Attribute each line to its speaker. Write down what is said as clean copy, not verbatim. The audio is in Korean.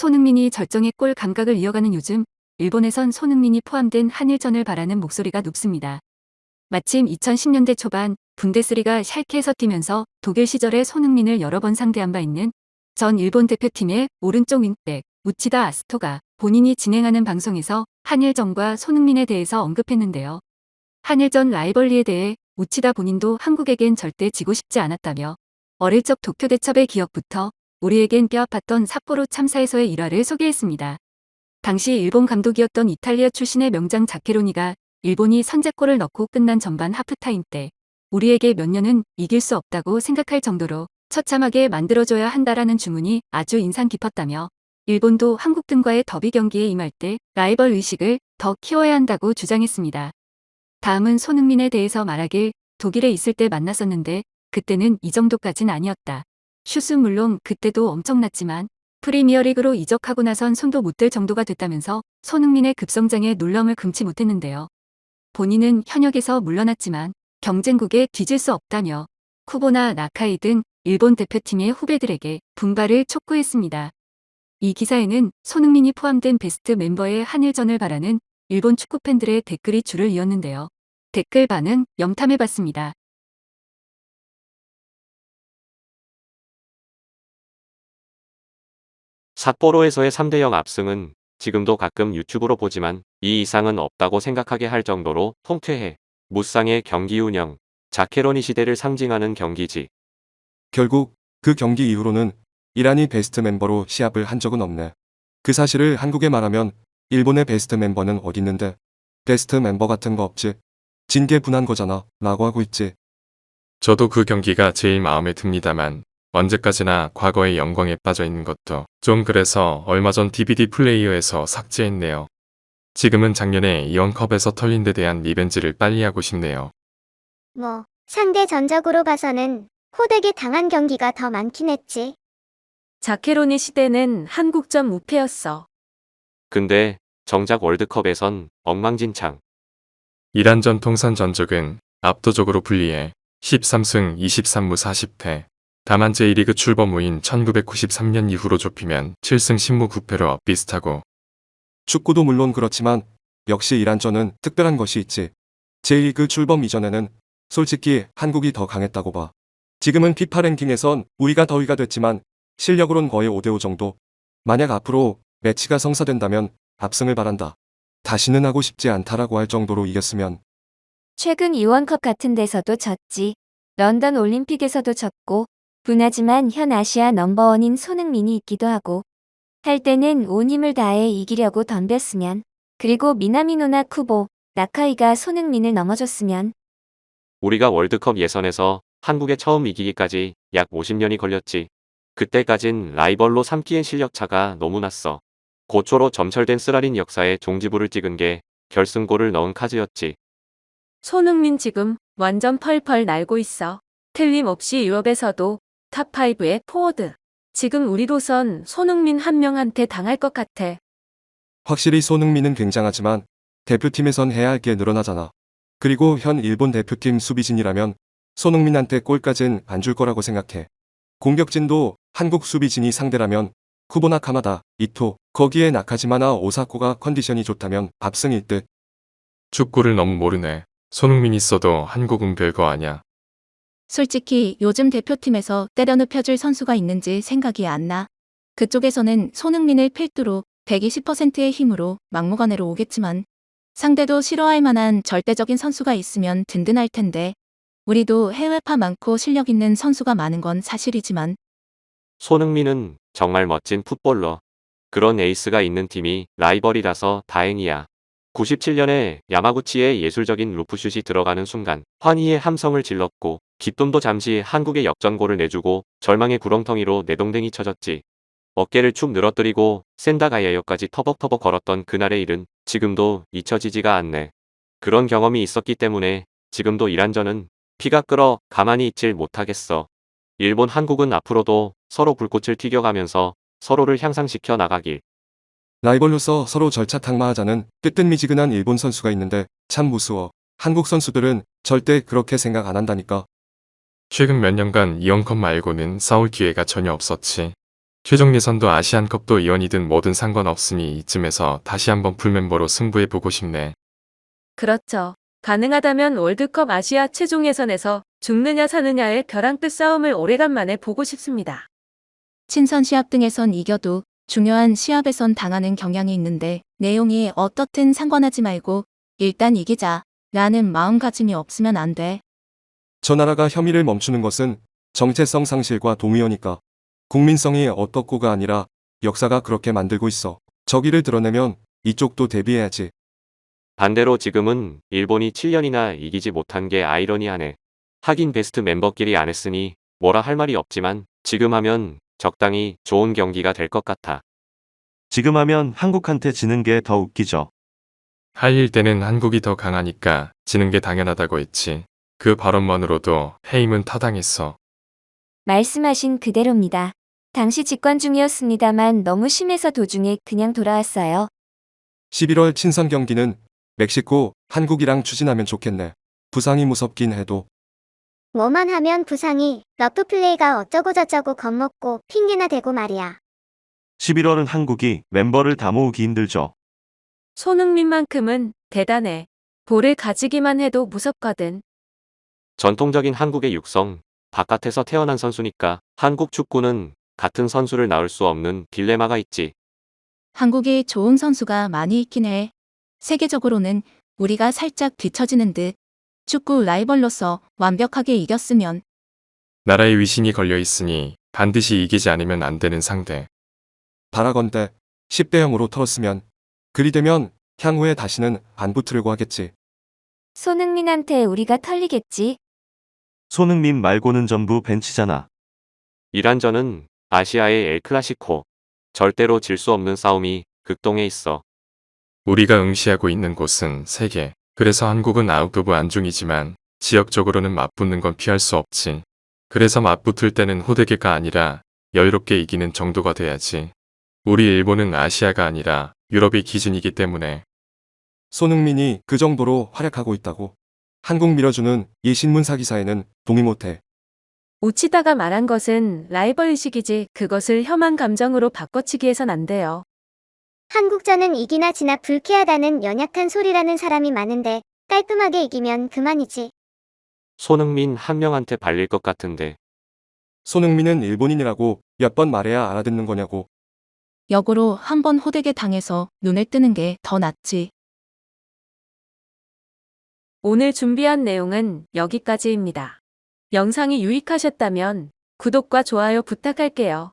Speaker 1: 손흥민이 절정의 골 감각을 이어가는 요즘, 일본에선 손흥민이 포함된 한일전을 바라는 목소리가 높습니다. 마침 2010년대 초반 분데스리가 샬케에서 뛰면서 독일 시절의 손흥민을 여러 번 상대한 바 있는 전 일본 대표팀의 오른쪽 윙백 우치다 아스토가 본인이 진행하는 방송에서 한일전과 손흥민에 대해서 언급했는데요. 한일전 라이벌리에 대해 우치다 본인도 한국에겐 절대 지고 싶지 않았다며 어릴 적 도쿄 대첩의 기억부터 우리에겐 뼈아팠던 삿포로 참사에서의 일화를 소개했습니다. 당시 일본 감독이었던 이탈리아 출신의 명장 자케로니가 일본이 선제골을 넣고 끝난 전반 하프타임 때 우리에게 몇 년은 이길 수 없다고 생각할 정도로 처참하게 만들어줘야 한다라는 주문이 아주 인상 깊었다며 일본도 한국 등과의 더비 경기에 임할 때 라이벌 의식을 더 키워야 한다고 주장했습니다. 다음은 손흥민에 대해서 말하길 독일에 있을 때 만났었는데 그때는 이 정도까진 아니었다. 슛은 물론 그때도 엄청났지만 프리미어리그로 이적하고 나선 손도 못 댈 정도가 됐다면서 손흥민의 급성장에 놀람을 금치 못했는데요. 본인은 현역에서 물러났지만 경쟁국에 뒤질 수 없다며 쿠보나 나카이 등 일본 대표팀의 후배들에게 분발을 촉구했습니다. 이 기사에는 손흥민이 포함된 베스트 멤버의 한일전을 바라는 일본 축구 팬들의 댓글이 줄을 이었는데요. 댓글 반응 염탐해봤습니다.
Speaker 2: 삿포로에서의 3대0 압승은 지금도 가끔 유튜브로 보지만 이 이상은 없다고 생각하게 할 정도로 통쾌해. 무쌍의 경기 운영, 자케로니 시대를 상징하는 경기지.
Speaker 3: 결국 그 경기 이후로는 이란이 베스트 멤버로 시합을 한 적은 없네. 그 사실을 한국에 말하면 일본의 베스트 멤버는 어디 있는데 베스트 멤버 같은 거 없지. 징계 분한 거잖아 라고 하고 있지.
Speaker 4: 저도 그 경기가 제일 마음에 듭니다만 언제까지나 과거의 영광에 빠져 있는 것도 좀 그래서 얼마 전 DVD 플레이어에서 삭제했네요. 지금은 작년에 이원컵에서 털린 데 대한 리벤지를 빨리 하고 싶네요.
Speaker 5: 상대 전적으로 봐서는 호되게 당한 경기가 더 많긴 했지.
Speaker 6: 자케로니 시대는 한국전 무패였어.
Speaker 2: 근데 정작 월드컵에선 엉망진창.
Speaker 4: 이란전 통산 전적은 압도적으로 불리해 13승 23무 40패. 다만 제1리그 출범 후인 1993년 이후로 좁히면 7승 10무 9패로 비슷하고.
Speaker 3: 축구도 물론 그렇지만 역시 이란전은 특별한 것이 있지. 제1리그 출범 이전에는 솔직히 한국이 더 강했다고 봐. 지금은 피파 랭킹에선 우리가 더 위가 됐지만 실력으론 거의 5대5 정도. 만약 앞으로 매치가 성사된다면 압승을 바란다. 다시는 하고 싶지 않다라고 할 정도로 이겼으면.
Speaker 7: 최근 이원컵 같은 데서도 졌지. 런던 올림픽에서도 졌고 분하지만 현 아시아 넘버원인 손흥민이 있기도 하고 할 때는 온 힘을 다해 이기려고 덤볐으면 그리고 미나미노나 쿠보, 나카이가 손흥민을 넘어줬으면
Speaker 2: 우리가 월드컵 예선에서 한국에 처음 이기기까지 약 50년이 걸렸지. 그때까진 라이벌로 삼기엔 실력차가 너무 났어. 고초로 점철된 쓰라린 역사에 종지부를 찍은 게 결승골을 넣은 카즈였지.
Speaker 6: 손흥민 지금 완전 펄펄 날고 있어. 틀림없이 유럽에서도 탑5의 포워드. 지금 우리로선 손흥민 한 명한테 당할 것 같아.
Speaker 3: 확실히 손흥민은 굉장하지만 대표팀에선 해야 할 게 늘어나잖아. 그리고 현 일본 대표팀 수비진이라면 손흥민한테 골까진 안 줄 거라고 생각해. 공격진도 한국 수비진이 상대라면 쿠보나 카마다, 이토, 거기에 나카지마나 오사코가 컨디션이 좋다면 압승일 듯.
Speaker 4: 축구를 너무 모르네. 손흥민 있어도 한국은 별거 아냐.
Speaker 8: 솔직히 요즘 대표팀에서 때려눕혀줄 선수가 있는지 생각이 안 나. 그쪽에서는 손흥민을 필두로 120%의 힘으로 막무가내로 오겠지만 상대도 싫어할 만한 절대적인 선수가 있으면 든든할 텐데 우리도 해외파 많고 실력 있는 선수가 많은 건 사실이지만
Speaker 2: 손흥민은 정말 멋진 풋볼러. 그런 에이스가 있는 팀이 라이벌이라서 다행이야. 97년에 야마구치의 예술적인 루프슛이 들어가는 순간 환희의 함성을 질렀고 기쁨도 잠시 한국의 역전골을 내주고 절망의 구렁텅이로 내동댕이 쳐졌지. 어깨를 축 늘어뜨리고 센다가야여까지 터벅터벅 걸었던 그날의 일은 지금도 잊혀지지가 않네. 그런 경험이 있었기 때문에 지금도 이란전은 피가 끓어 가만히 있질 못하겠어. 일본 한국은 앞으로도 서로 불꽃을 튀겨가면서 서로를 향상시켜 나가길.
Speaker 3: 라이벌로서 서로 절차탕마하자는 뜨뜻미지근한 일본 선수가 있는데 참 무서워. 한국 선수들은 절대 그렇게 생각 안 한다니까.
Speaker 4: 최근 몇 년간 이원컵 말고는 싸울 기회가 전혀 없었지. 최종 예선도 아시안컵도 이원이든 뭐든 상관없으니 이쯤에서 다시 한번 풀멤버로 승부해보고 싶네.
Speaker 6: 그렇죠. 가능하다면 월드컵 아시아 최종 예선에서 죽느냐 사느냐의 벼랑끝 싸움을 오래간만에 보고 싶습니다.
Speaker 8: 친선 시합 등에선 이겨도 중요한 시합에선 당하는 경향이 있는데 내용이 어떻든 상관하지 말고 일단 이기자 라는 마음가짐이 없으면 안 돼.
Speaker 3: 저 나라가 혐의를 멈추는 것은 정체성 상실과 동의어니까. 국민성이 어떻고가 아니라 역사가 그렇게 만들고 있어. 저기를 드러내면 이쪽도 대비해야지.
Speaker 2: 반대로 지금은 일본이 7년이나 이기지 못한 게 아이러니하네. 하긴 베스트 멤버끼리 안 했으니 뭐라 할 말이 없지만 지금 하면 적당히 좋은 경기가 될 것 같아.
Speaker 9: 지금 하면 한국한테 지는 게 더 웃기죠.
Speaker 4: 하일 때는 한국이 더 강하니까 지는 게 당연하다고 했지. 그 발언만으로도 해임은 타당했어.
Speaker 7: 말씀하신 그대로입니다. 당시 직관 중이었습니다만 너무 심해서 도중에 그냥 돌아왔어요.
Speaker 3: 11월 친선 경기는 멕시코, 한국이랑 추진하면 좋겠네. 부상이 무섭긴 해도.
Speaker 5: 뭐만 하면 부상이 러프 플레이가 어쩌고 저쩌고 겁먹고 핑계나 대고 말이야.
Speaker 9: 11월은 한국이 멤버를 다 모으기 힘들죠.
Speaker 6: 손흥민만큼은 대단해. 볼을 가지기만 해도 무섭거든.
Speaker 2: 전통적인 한국의 육성, 바깥에서 태어난 선수니까 한국 축구는 같은 선수를 낳을 수 없는 딜레마가 있지.
Speaker 8: 한국이 좋은 선수가 많이 있긴 해. 세계적으로는 우리가 살짝 뒤처지는 듯. 축구 라이벌로서 완벽하게 이겼으면
Speaker 4: 나라의 위신이 걸려 있으니 반드시 이기지 않으면 안 되는 상대.
Speaker 3: 바라건대 10대 0으로 털었으면. 그리 되면 향후에 다시는 안 붙으려고 하겠지.
Speaker 7: 손흥민한테 우리가 털리겠지.
Speaker 9: 손흥민 말고는 전부 벤치잖아.
Speaker 2: 이란전은 아시아의 엘클라시코. 절대로 질 수 없는 싸움이 극동에 있어.
Speaker 4: 우리가 응시하고 있는 곳은 세계. 그래서 한국은 아웃 오브 안중이지만 지역적으로는 맞붙는 건 피할 수 없지. 그래서 맞붙을 때는 호되게가 아니라 여유롭게 이기는 정도가 돼야지. 우리 일본은 아시아가 아니라 유럽이 기준이기 때문에.
Speaker 3: 손흥민이 그 정도로 활약하고 있다고. 한국 밀어주는 이 신문사 기사에는 동의 못해.
Speaker 6: 우치다가 말한 것은 라이벌 의식이지 그것을 혐한 감정으로 바꿔치기해선 안 돼요.
Speaker 5: 한국전은 이기나 지나 불쾌하다는 연약한 소리라는 사람이 많은데 깔끔하게 이기면 그만이지.
Speaker 2: 손흥민 한 명한테 발릴 것 같은데.
Speaker 3: 손흥민은 일본인이라고 몇 번 말해야 알아듣는 거냐고.
Speaker 8: 역으로 한번 호되게 당해서 눈을 뜨는 게 더 낫지.
Speaker 6: 오늘 준비한 내용은 여기까지입니다. 영상이 유익하셨다면 구독과 좋아요 부탁할게요.